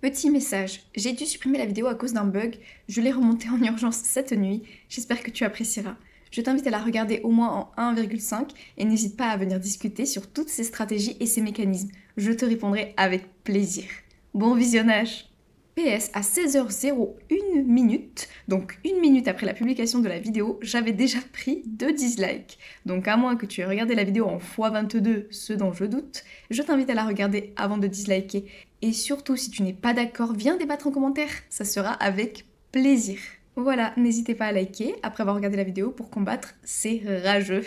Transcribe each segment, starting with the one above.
Petit message, j'ai dû supprimer la vidéo à cause d'un bug, je l'ai remontée en urgence cette nuit, j'espère que tu apprécieras. Je t'invite à la regarder au moins en 1,5 et n'hésite pas à venir discuter sur toutes ces stratégies et ces mécanismes, je te répondrai avec plaisir. Bon visionnage! PS, à 16h01 donc 1 minute après la publication de la vidéo, j'avais déjà pris 2 dislikes. Donc à moins que tu aies regardé la vidéo en x22, ce dont je doute, je t'invite à la regarder avant de disliker. Et surtout, si tu n'es pas d'accord, viens débattre en commentaire, ça sera avec plaisir. Voilà, n'hésitez pas à liker après avoir regardé la vidéo pour combattre ces rageux.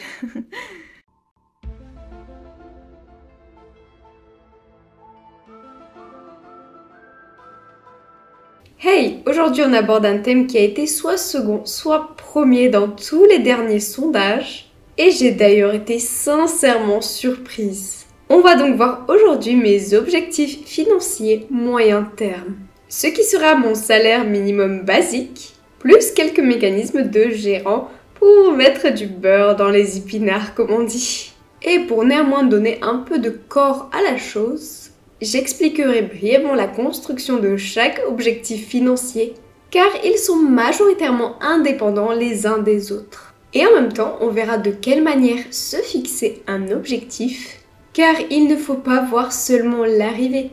Hey, aujourd'hui on aborde un thème qui a été soit second, soit premier dans tous les derniers sondages, et j'ai d'ailleurs été sincèrement surprise. On va donc voir aujourd'hui mes objectifs financiers moyen terme. Ce qui sera mon salaire minimum basique, plus quelques mécanismes de gérant pour mettre du beurre dans les épinards comme on dit. Et pour néanmoins donner un peu de corps à la chose, j'expliquerai brièvement la construction de chaque objectif financier, car ils sont majoritairement indépendants les uns des autres. Et en même temps, on verra de quelle manière se fixer un objectif, car il ne faut pas voir seulement l'arrivée.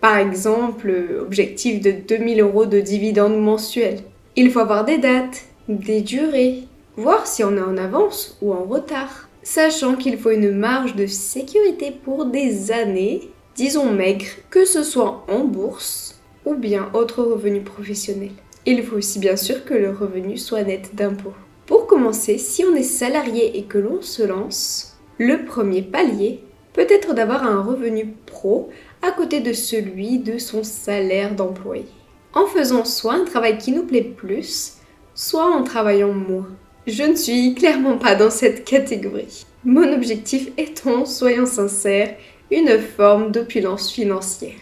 Par exemple, objectif de 2000 € de dividendes mensuels. Il faut avoir des dates, des durées, voir si on est en avance ou en retard, sachant qu'il faut une marge de sécurité pour des années, disons maigres, que ce soit en bourse ou bien autre revenu professionnel. Il faut aussi bien sûr que le revenu soit net d'impôts. Pour commencer, si on est salarié et que l'on se lance, le premier palier peut être d'avoir un revenu pro à côté de celui de son salaire d'employé, en faisant soit un travail qui nous plaît plus, soit en travaillant moins. Je ne suis clairement pas dans cette catégorie. Mon objectif étant, soyons sincères, une forme d'opulence financière.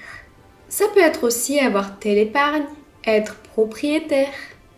Ça peut être aussi avoir telle épargne, être propriétaire,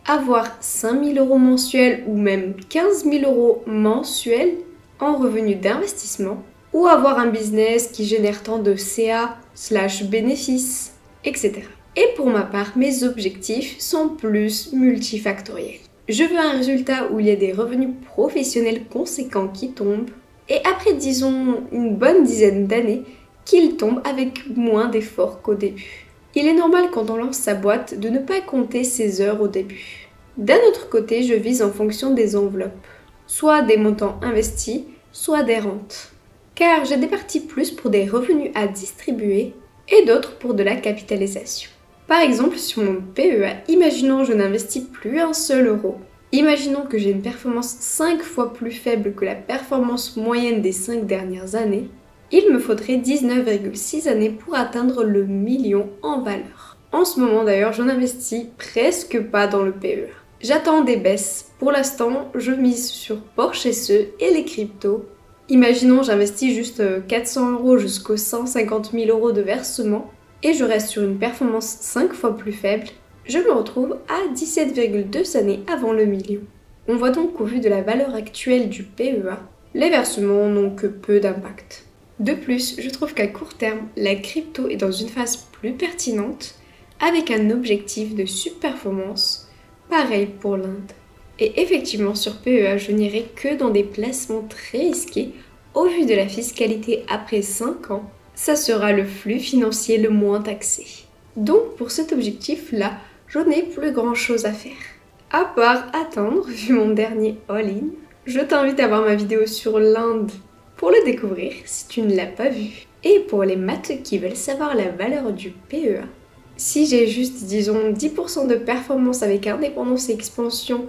avoir 5000 € mensuels ou même 15 000 € mensuels en revenu d'investissement, ou avoir un business qui génère tant de CA/bénéfices, etc. Et pour ma part, mes objectifs sont plus multifactoriels. Je veux un résultat où il y a des revenus professionnels conséquents qui tombent, et après disons une bonne dizaine d'années, qu'ils tombent avec moins d'efforts qu'au début. Il est normal quand on lance sa boîte de ne pas compter ses heures au début. D'un autre côté, je vise en fonction des enveloppes, soit des montants investis, soit des rentes. Car j'ai des parties plus pour des revenus à distribuer et d'autres pour de la capitalisation. Par exemple, sur mon PEA, imaginons je n'investis plus un seul euro. Imaginons que j'ai une performance 5 fois plus faible que la performance moyenne des 5 dernières années. Il me faudrait 19,6 années pour atteindre le million en valeur. En ce moment d'ailleurs, je n'investis presque pas dans le PEA. J'attends des baisses. Pour l'instant, je mise sur Porsche SE et les cryptos. Imaginons j'investis juste 400 € jusqu'aux 150 000 € de versement et je reste sur une performance 5 fois plus faible. Je me retrouve à 17,2 années avant le million. On voit donc qu'au vu de la valeur actuelle du PEA, les versements n'ont que peu d'impact. De plus, je trouve qu'à court terme, la crypto est dans une phase plus pertinente avec un objectif de subperformance, pareil pour l'Inde. Et effectivement, sur PEA, je n'irai que dans des placements très risqués au vu de la fiscalité après 5 ans. Ça sera le flux financier le moins taxé. Donc pour cet objectif-là, je n'ai plus grand chose à faire. À part attendre, vu mon dernier all-in, je t'invite à voir ma vidéo sur l'Inde pour le découvrir si tu ne l'as pas vu. Et pour les matheux qui veulent savoir la valeur du PEA, si j'ai juste disons 10% de performance avec indépendance et expansion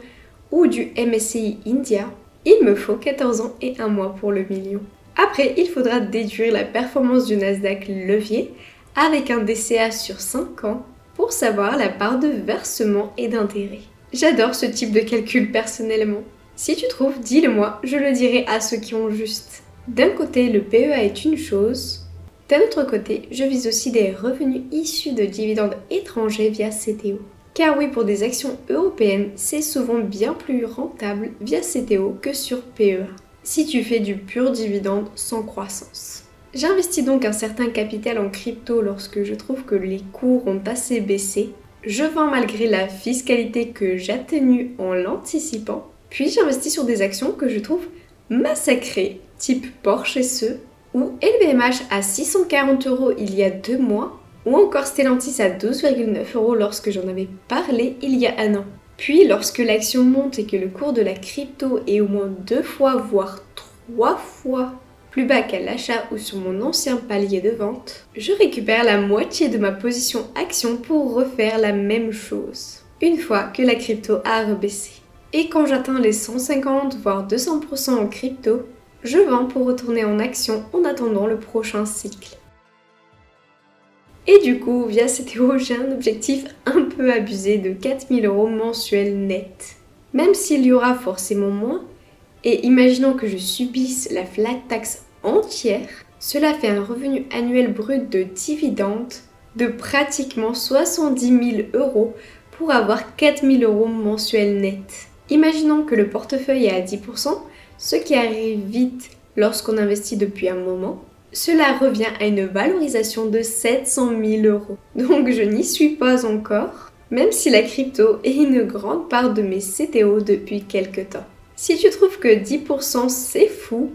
ou du MSCI India, il me faut 14 ans et 1 mois pour le million. Après, il faudra déduire la performance du Nasdaq levier avec un DCA sur 5 ans pour savoir la part de versement et d'intérêt. J'adore ce type de calcul personnellement. Si tu trouves, dis-le moi, je le dirai à ceux qui ont juste. D'un côté, le PEA est une chose. D'un autre côté, je vise aussi des revenus issus de dividendes étrangers via CTO. Car oui, pour des actions européennes, c'est souvent bien plus rentable via CTO que sur PEA, si tu fais du pur dividende sans croissance. J'ai investi donc un certain capital en crypto lorsque je trouve que les cours ont assez baissé. Je vends malgré la fiscalité que j'atténue en l'anticipant. Puis j'investis sur des actions que je trouve massacrées, type Porsche SE, ou LVMH à 640 € il y a 2 mois, ou encore Stellantis à 12,9 € lorsque j'en avais parlé il y a un an. Puis lorsque l'action monte et que le cours de la crypto est au moins 2 fois, voire 3 fois plus bas qu'à l'achat ou sur mon ancien palier de vente, je récupère la moitié de ma position action pour refaire la même chose, une fois que la crypto a rebaissé. Et quand j'atteins les 150 voire 200% en crypto, je vends pour retourner en action en attendant le prochain cycle. Et du coup, via CTO, j'ai un objectif un peu abusé de 4000 € mensuels net. Même s'il y aura forcément moins, et imaginons que je subisse la flat tax entière, cela fait un revenu annuel brut de dividende de pratiquement 70 000 € pour avoir 4000 € mensuels net. Imaginons que le portefeuille est à 10%, ce qui arrive vite lorsqu'on investit depuis un moment. Cela revient à une valorisation de 700 000 €. Donc je n'y suis pas encore, même si la crypto est une grande part de mes CTO depuis quelques temps. Si tu trouves que 10% c'est fou,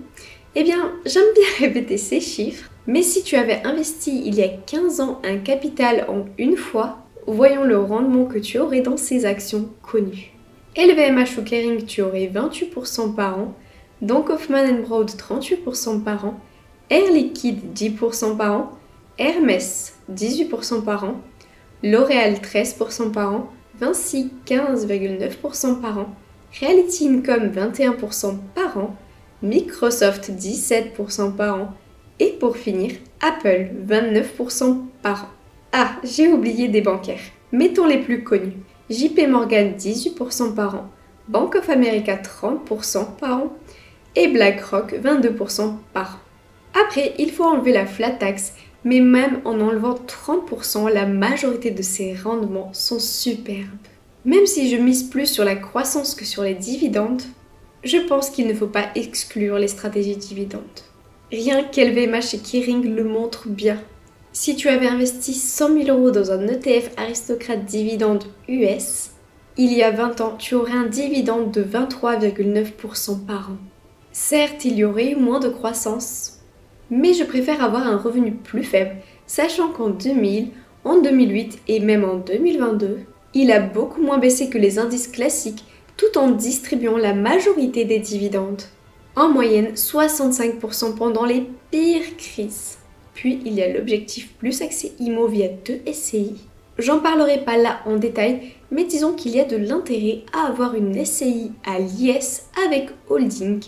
eh bien j'aime bien répéter ces chiffres, mais si tu avais investi il y a 15 ans un capital en une fois, voyons le rendement que tu aurais dans ces actions connues. LVMH ou Kering, tu aurais 28% par an, donc Hoffman & Broad 38% par an, Air Liquide 10% par an, Hermès 18% par an, L'Oréal 13% par an, Vinci 15,9% par an, Realty Income 21% par an, Microsoft 17% par an et pour finir, Apple 29% par an. Ah, j'ai oublié des bancaires. Mettons les plus connus. JP Morgan 18% par an, Bank of America 30% par an et BlackRock 22% par an. Après, il faut enlever la flat tax, mais même en enlevant 30%, la majorité de ces rendements sont superbes. Même si je mise plus sur la croissance que sur les dividendes, je pense qu'il ne faut pas exclure les stratégies dividendes. Rien qu'LVMH et Kering le montrent bien. Si tu avais investi 100 000 € dans un ETF aristocrate dividende US, il y a 20 ans, tu aurais un dividende de 23,9% par an. Certes, il y aurait eu moins de croissance, mais je préfère avoir un revenu plus faible, sachant qu'en 2000, en 2008 et même en 2022, il a beaucoup moins baissé que les indices classiques tout en distribuant la majorité des dividendes. En moyenne, 65% pendant les pires crises. Puis il y a l'objectif plus axé IMO via 2 SCI. J'en parlerai pas là en détail, mais disons qu'il y a de l'intérêt à avoir une SCI à l'IS avec holding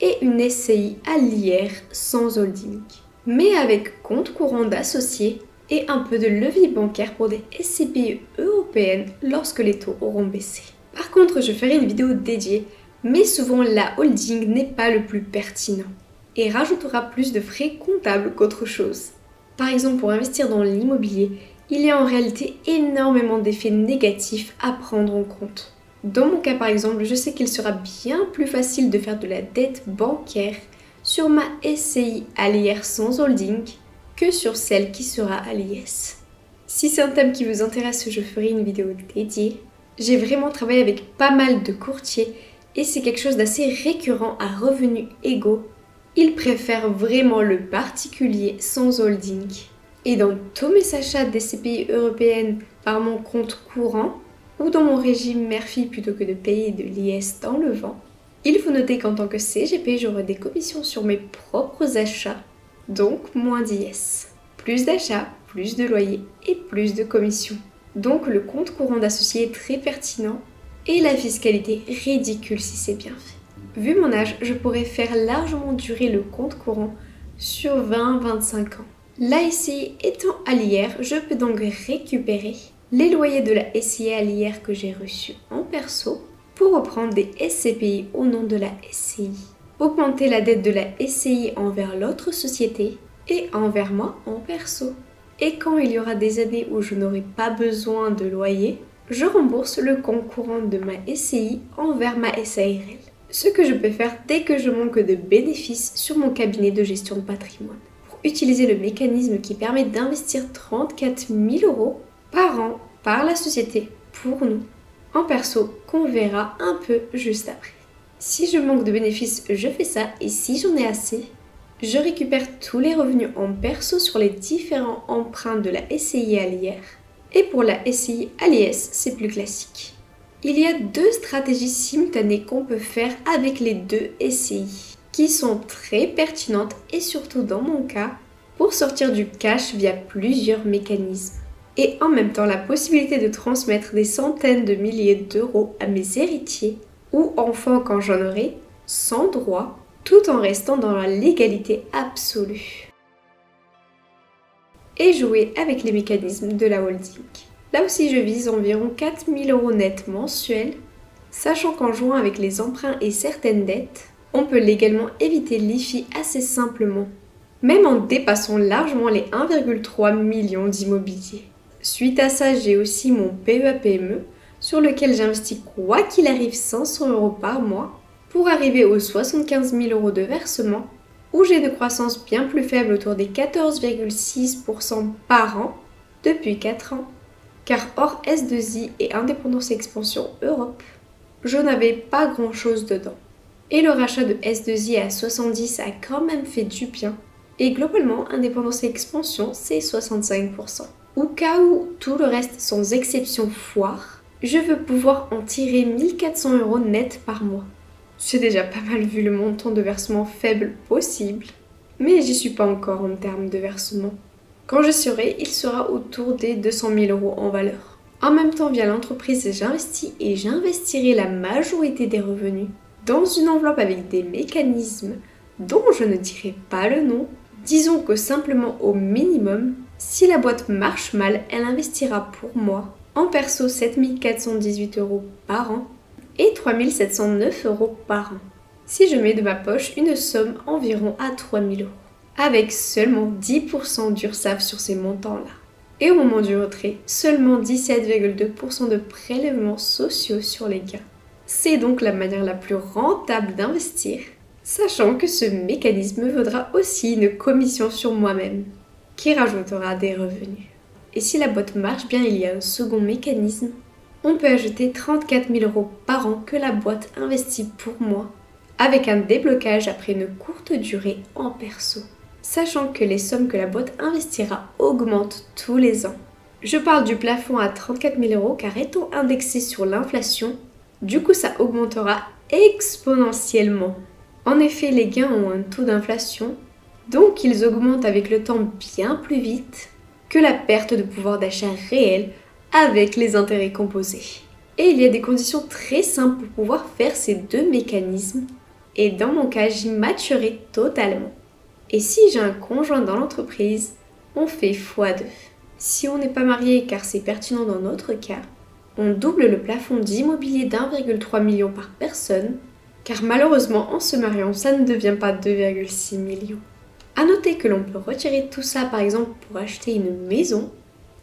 et une SCI à l'IR sans holding. Mais avec compte courant d'associés et un peu de levier bancaire pour des SCPI européennes lorsque les taux auront baissé. Par contre, je ferai une vidéo dédiée, mais souvent la holding n'est pas le plus pertinent et rajoutera plus de frais comptables qu'autre chose. Par exemple, pour investir dans l'immobilier, il y a en réalité énormément d'effets négatifs à prendre en compte. Dans mon cas par exemple, je sais qu'il sera bien plus facile de faire de la dette bancaire sur ma SCI à l'IR sans holding que sur celle qui sera à l'IS. Si c'est un thème qui vous intéresse, je ferai une vidéo dédiée. J'ai vraiment travaillé avec pas mal de courtiers et c'est quelque chose d'assez récurrent à revenus égaux. Ils préfèrent vraiment le particulier sans holding. Et dans tous mes achats des SCPI européennes par mon compte courant ou dans mon régime mère-fille plutôt que de payer de l'IS dans le vent, il faut noter qu'en tant que CGP, j'aurai des commissions sur mes propres achats, donc moins d'IS. Plus d'achats, plus de loyers et plus de commissions. Donc le compte courant d'associé est très pertinent et la fiscalité ridicule si c'est bien fait. Vu mon âge, je pourrais faire largement durer le compte courant sur 20-25 ans. La SCI étant à l'IR, je peux donc récupérer les loyers de la SCI à l'IR que j'ai reçus en perso pour reprendre des SCPI au nom de la SCI, augmenter la dette de la SCI envers l'autre société et envers moi en perso. Et quand il y aura des années où je n'aurai pas besoin de loyer, je rembourse le compte courant de ma SCI envers ma SARL. Ce que je peux faire dès que je manque de bénéfices sur mon cabinet de gestion de patrimoine. Pour utiliser le mécanisme qui permet d'investir 34 000 euros par an par la société pour nous, en perso, qu'on verra un peu juste après. Si je manque de bénéfices, je fais ça, et si j'en ai assez, je récupère tous les revenus en perso sur les différents emprunts de la SCI à l'IR. Et pour la SCI à l'IS, c'est plus classique. Il y a deux stratégies simultanées qu'on peut faire avec les deux SCI, qui sont très pertinentes et surtout dans mon cas, pour sortir du cash via plusieurs mécanismes. Et en même temps la possibilité de transmettre des centaines de milliers d'euros à mes héritiers ou enfants quand j'en aurai, sans droit, tout en restant dans la légalité absolue. Et jouer avec les mécanismes de la holding. Là aussi je vise environ 4 000 euros net mensuels, sachant qu'en jouant avec les emprunts et certaines dettes, on peut légalement éviter l'IFI assez simplement, même en dépassant largement les 1,3 million d'immobilier. Suite à ça, j'ai aussi mon PEA-PME sur lequel j'investis quoi qu'il arrive 500 euros par mois pour arriver aux 75 000 euros de versement où j'ai une croissance bien plus faible autour des 14,6% par an depuis 4 ans. Car hors S2I et Indépendance Expansion Europe, je n'avais pas grand chose dedans. Et le rachat de S2I à 70 a quand même fait du bien. Et globalement, Indépendance et Expansion, c'est 65%. Au cas où tout le reste sans exception foire, je veux pouvoir en tirer 1400 euros net par mois. C'est déjà pas mal vu le montant de versement faible possible, mais j'y suis pas encore en termes de versement. Quand je serai, il sera autour des 200 000 euros en valeur. En même temps, via l'entreprise, j'investis et j'investirai la majorité des revenus dans une enveloppe avec des mécanismes dont je ne dirai pas le nom. Disons que simplement au minimum, si la boîte marche mal, elle investira pour moi en perso 7 418 euros par an et 3 709 euros par an. Si je mets de ma poche une somme environ à 3 000 euros, avec seulement 10% d'URSSAF sur ces montants-là. Et au moment du retrait, seulement 17,2% de prélèvements sociaux sur les gains. C'est donc la manière la plus rentable d'investir, sachant que ce mécanisme vaudra aussi une commission sur moi-même, qui rajoutera des revenus. Et si la boîte marche bien, il y a un second mécanisme. On peut ajouter 34 000 euros par an que la boîte investit pour moi, avec un déblocage après une courte durée en perso. Sachant que les sommes que la boîte investira augmentent tous les ans. Je parle du plafond à 34 000 euros car étant indexé sur l'inflation, du coup ça augmentera exponentiellement. En effet, les gains ont un taux d'inflation, donc ils augmentent avec le temps bien plus vite que la perte de pouvoir d'achat réel avec les intérêts composés. Et il y a des conditions très simples pour pouvoir faire ces deux mécanismes, et dans mon cas, j'y matcherai totalement. Et si j'ai un conjoint dans l'entreprise, on fait x2. Si on n'est pas marié, car c'est pertinent dans notre cas, on double le plafond d'immobilier d'1,3 million par personne, car malheureusement, en se mariant, ça ne devient pas 2,6 millions. A noter que l'on peut retirer tout ça par exemple pour acheter une maison,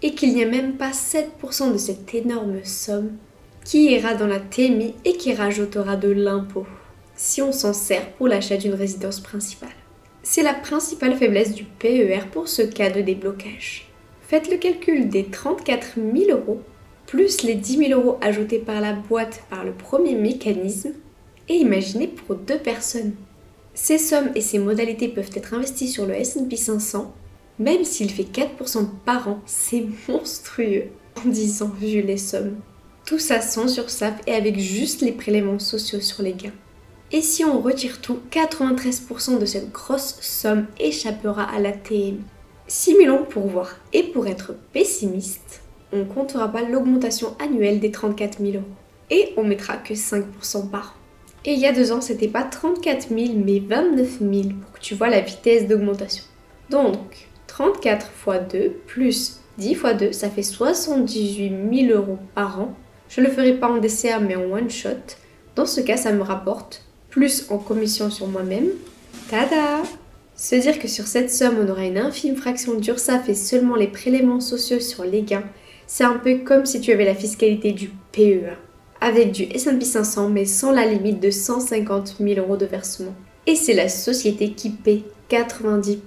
et qu'il n'y a même pas 7% de cette énorme somme qui ira dans la TMI et qui rajoutera de l'impôt, si on s'en sert pour l'achat d'une résidence principale. C'est la principale faiblesse du PER pour ce cas de déblocage. Faites le calcul des 34 000 euros, plus les 10 000 euros ajoutés par la boîte par le premier mécanisme, et imaginez pour 2 personnes. Ces sommes et ces modalités peuvent être investies sur le S&P 500, même s'il fait 4% par an, c'est monstrueux en 10 ans vu les sommes. Tout ça sans URSSAF et avec juste les prélèvements sociaux sur les gains. Et si on retire tout, 93% de cette grosse somme échappera à la TMI. Simulons pour voir, et pour être pessimiste, on ne comptera pas l'augmentation annuelle des 34 000 euros. Et on mettra que 5% par an. Et il y a 2 ans, c'était pas 34 000, mais 29 000 pour que tu vois la vitesse d'augmentation. Donc, 34 x 2 plus 10 x 2, ça fait 78 000 euros par an. Je ne le ferai pas en DCA, mais en one shot. Dans ce cas, ça me rapporte plus en commission sur moi-même. Tada! Se dire que sur cette somme, on aura une infime fraction d'URSSAF et seulement les prélèvements sociaux sur les gains, c'est un peu comme si tu avais la fiscalité du PEA, avec du S&P 500 mais sans la limite de 150 000 euros de versement. Et c'est la société qui paie 90%.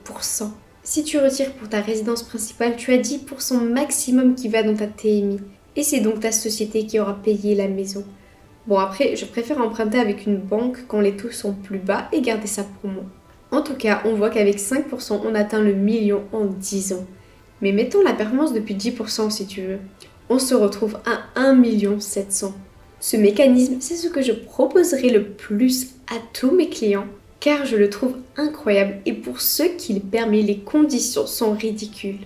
Si tu retires pour ta résidence principale, tu as 10% maximum qui va dans ta TMI. Et c'est donc ta société qui aura payé la maison. Bon après, je préfère emprunter avec une banque quand les taux sont plus bas et garder ça pour moi. En tout cas, on voit qu'avec 5%, on atteint le million en 10 ans. Mais mettons la performance depuis 10% si tu veux. On se retrouve à 1 700 000. Ce mécanisme, c'est ce que je proposerai le plus à tous mes clients car je le trouve incroyable et pour ceux qui le permet, les conditions sont ridicules.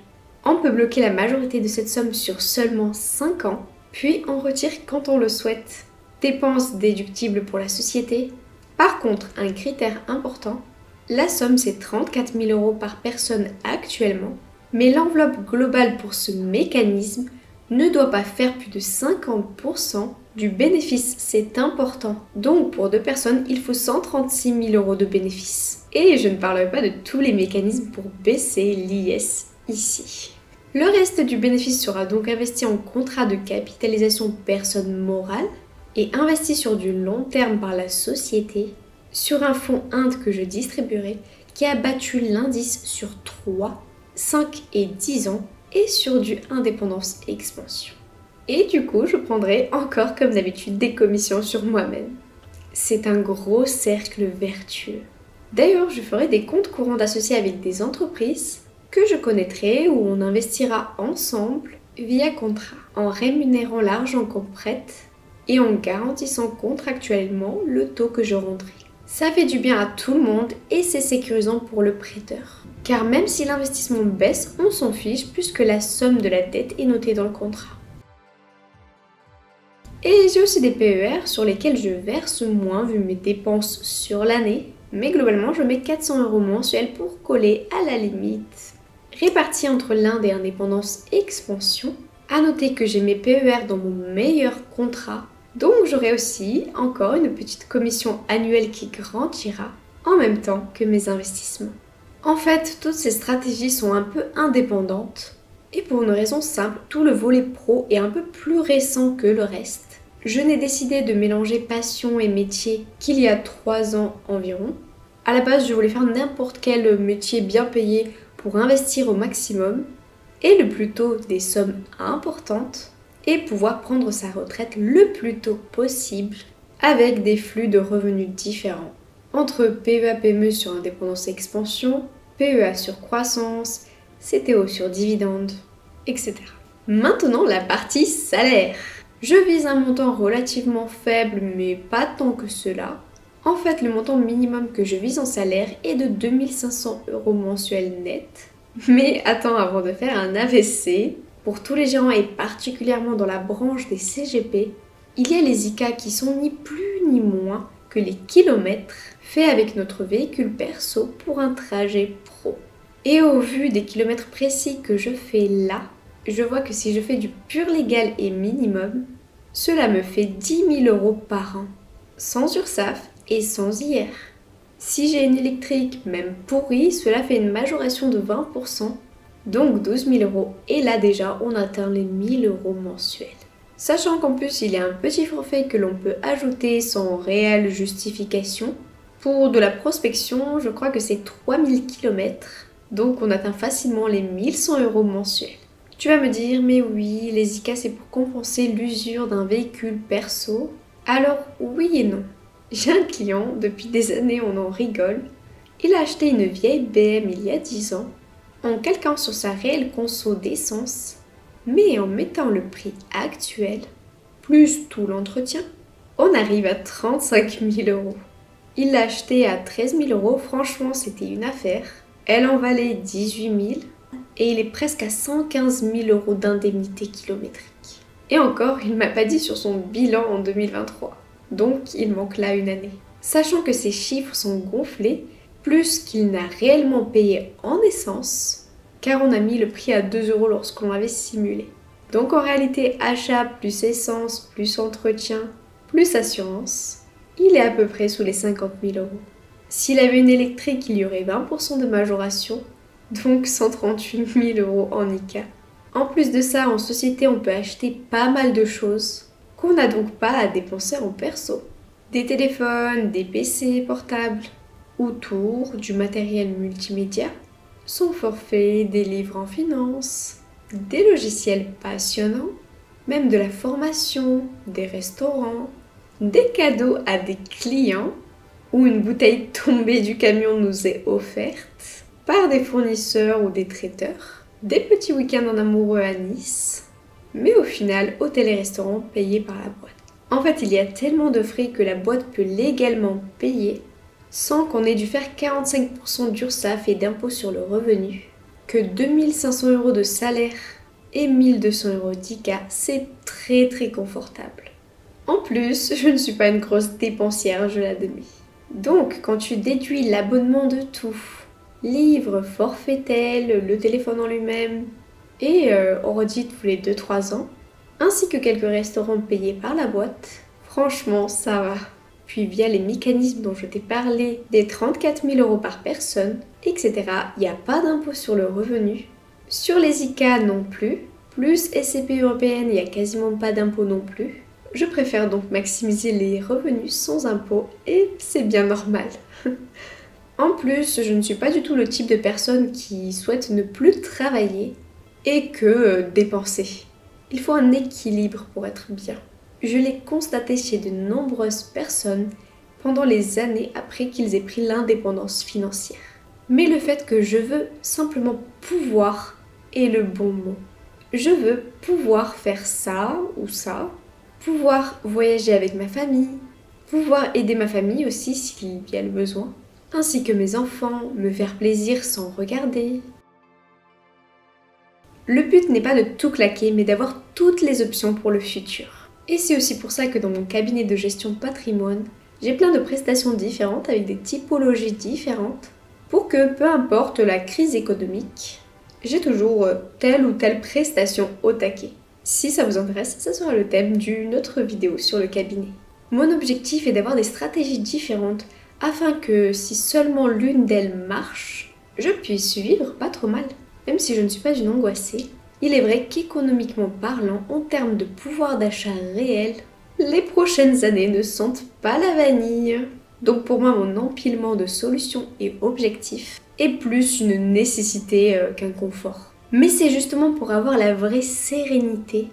On peut bloquer la majorité de cette somme sur seulement 5 ans, puis on retire quand on le souhaite. Dépenses déductibles pour la société. Par contre, un critère important, la somme c'est 34 000 € par personne actuellement, mais l'enveloppe globale pour ce mécanisme ne doit pas faire plus de 50% du bénéfice, c'est important. Donc pour 2 personnes, il faut 136 000 € de bénéfice. Et je ne parlerai pas de tous les mécanismes pour baisser l'IS ici. Le reste du bénéfice sera donc investi en contrat de capitalisation personne morale et investi sur du long terme par la société, sur un fonds Inde que je distribuerai qui a battu l'indice sur 3, 5 et 10 ans et sur du indépendance expansion. Et du coup, je prendrai encore comme d'habitude des commissions sur moi-même. C'est un gros cercle vertueux. D'ailleurs, je ferai des comptes courants d'associés avec des entreprises que je connaîtrai où on investira ensemble via contrat, en rémunérant l'argent qu'on prête et en garantissant contractuellement le taux que je rendrai. Ça fait du bien à tout le monde et c'est sécurisant pour le prêteur. Car même si l'investissement baisse, on s'en fiche puisque la somme de la dette est notée dans le contrat. Et j'ai aussi des PER sur lesquels je verse moins vu mes dépenses sur l'année, mais globalement je mets 400 € mensuels pour coller à la limite. Répartis entre l'Inde et indépendance expansion, à noter que j'ai mes PER dans mon meilleur contrat, donc j'aurai aussi encore une petite commission annuelle qui grandira en même temps que mes investissements. En fait, toutes ces stratégies sont un peu indépendantes et pour une raison simple, tout le volet pro est un peu plus récent que le reste. Je n'ai décidé de mélanger passion et métier qu'il y a 3 ans environ. À la base, je voulais faire n'importe quel métier bien payé pour investir au maximum et le plus tôt des sommes importantes et pouvoir prendre sa retraite le plus tôt possible avec des flux de revenus différents. Entre PEA-PME sur indépendance et expansion, PEA sur croissance, CTO sur dividende, etc. Maintenant, la partie salaire. Je vise un montant relativement faible, mais pas tant que cela. En fait, le montant minimum que je vise en salaire est de 2 500 € mensuels net. Mais attends, avant de faire un AVC, pour tous les gérants et particulièrement dans la branche des CGP, il y a les ICA qui sont ni plus ni moins que les kilomètres faits avec notre véhicule perso pour un trajet pro. Et au vu des kilomètres précis que je fais là, je vois que si je fais du pur légal et minimum, cela me fait 10 000 € par an, sans URSSAF et sans IR. Si j'ai une électrique, même pourrie, cela fait une majoration de 20%, donc 12 000 €, et là déjà on atteint les 1 000 € mensuels. Sachant qu'en plus il y a un petit forfait que l'on peut ajouter sans réelle justification. Pour de la prospection, je crois que c'est 3000 km, donc on atteint facilement les 1 100 € mensuels. Tu vas me dire, mais oui, les ICA c'est pour compenser l'usure d'un véhicule perso. Alors oui et non. J'ai un client, depuis des années on en rigole, il a acheté une vieille BM il y a 10 ans, en calquant sur sa réelle conso d'essence, mais en mettant le prix actuel, plus tout l'entretien, on arrive à 35 000 €. Il l'a acheté à 13 000 €, franchement c'était une affaire. Elle en valait 18 000 et il est presque à 115 000 € d'indemnité kilométrique. Et encore, il m'a pas dit sur son bilan en 2023, donc il manque là une année. Sachant que ces chiffres sont gonflés, plus qu'il n'a réellement payé en essence, car on a mis le prix à 2 € lorsqu'on l'avait simulé. Donc en réalité, achat plus essence, plus entretien, plus assurance, il est à peu près sous les 50 000 €. S'il avait une électrique, il y aurait 20% de majoration, donc 138 000 € en ICA. En plus de ça, en société, on peut acheter pas mal de choses qu'on n'a donc pas à dépenser en perso. Des téléphones, des PC portables, autour du matériel multimédia, son forfait, des livres en finance, des logiciels passionnants, même de la formation, des restaurants, des cadeaux à des clients, ou une bouteille tombée du camion nous est offerte par des fournisseurs ou des traiteurs, des petits week-ends en amoureux à Nice, mais au final, hôtels et restaurants payés par la boîte. En fait, il y a tellement de frais que la boîte peut légalement payer sans qu'on ait dû faire 45% d'URSSAF et d'impôt sur le revenu, que 2500 € de salaire et 1200 € d'ICA, c'est très confortable. En plus, je ne suis pas une grosse dépensière, je l'admets. Donc, quand tu déduis l'abonnement de tout, livres, forfait tel, le téléphone en lui-même, et audit tous les 2-3 ans, ainsi que quelques restaurants payés par la boîte, franchement, ça va. Puis via les mécanismes dont je t'ai parlé, des 34 000 € par personne, etc., il n'y a pas d'impôt sur le revenu. Sur les ICA non plus, plus SCP européenne, il n'y a quasiment pas d'impôt non plus. Je préfère donc maximiser les revenus sans impôt et c'est bien normal. En plus, je ne suis pas du tout le type de personne qui souhaite ne plus travailler et que dépenser. Il faut un équilibre pour être bien. Je l'ai constaté chez de nombreuses personnes pendant les années après qu'ils aient pris l'indépendance financière. Mais le fait que je veux simplement pouvoir est le bon mot. Je veux pouvoir faire ça ou ça, pouvoir voyager avec ma famille, pouvoir aider ma famille aussi s'il y a le besoin, ainsi que mes enfants, me faire plaisir sans regarder. Le but n'est pas de tout claquer, mais d'avoir toutes les options pour le futur. Et c'est aussi pour ça que dans mon cabinet de gestion patrimoine, j'ai plein de prestations différentes avec des typologies différentes pour que, peu importe la crise économique, j'ai toujours telle ou telle prestation au taquet. Si ça vous intéresse, ça sera le thème d'une autre vidéo sur le cabinet. Mon objectif est d'avoir des stratégies différentes afin que si seulement l'une d'elles marche, je puisse vivre pas trop mal. Même si je ne suis pas une angoissée, il est vrai qu'économiquement parlant, en termes de pouvoir d'achat réel, les prochaines années ne sentent pas la vanille. Donc pour moi, mon empilement de solutions et objectifs est plus une nécessité qu'un confort. Mais c'est justement pour avoir la vraie sérénité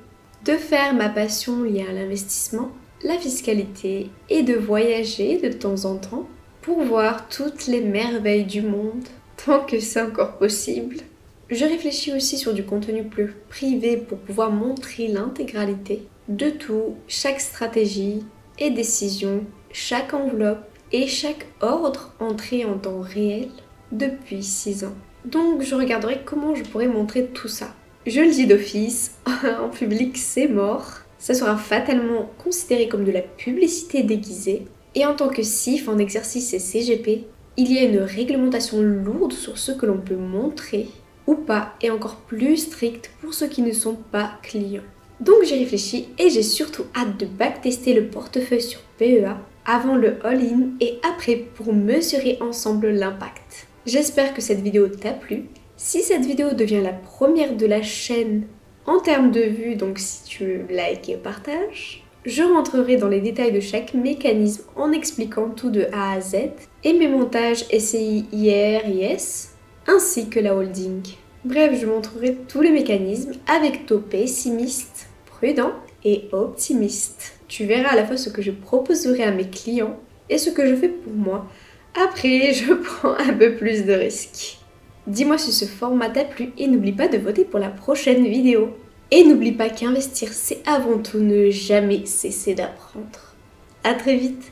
de faire ma passion liée à l'investissement, la fiscalité et de voyager de temps en temps pour voir toutes les merveilles du monde, tant que c'est encore possible. Je réfléchis aussi sur du contenu plus privé pour pouvoir montrer l'intégralité de tout, chaque stratégie et décision, chaque enveloppe et chaque ordre entré en temps réel depuis 6 ans. Donc je regarderai comment je pourrais montrer tout ça. Je le dis d'office, en public c'est mort. Ça sera fatalement considéré comme de la publicité déguisée. Et en tant que CIF en exercice et CGP, il y a une réglementation lourde sur ce que l'on peut montrer ou pas, et encore plus stricte pour ceux qui ne sont pas clients. Donc j'ai réfléchi et j'ai surtout hâte de backtester le portefeuille sur PEA avant le all-in et après pour mesurer ensemble l'impact. J'espère que cette vidéo t'a plu. Si cette vidéo devient la première de la chaîne en termes de vues, donc si tu likes et partages, je rentrerai dans les détails de chaque mécanisme en expliquant tout de A à Z et mes montages SCI, IR, IS, ainsi que la holding. Bref, je montrerai tous les mécanismes avec taux pessimiste, prudent et optimiste. Tu verras à la fois ce que je proposerai à mes clients et ce que je fais pour moi. Après, je prends un peu plus de risques. Dis-moi si ce format t'a plu et n'oublie pas de voter pour la prochaine vidéo. Et n'oublie pas qu'investir, c'est avant tout ne jamais cesser d'apprendre. À très vite!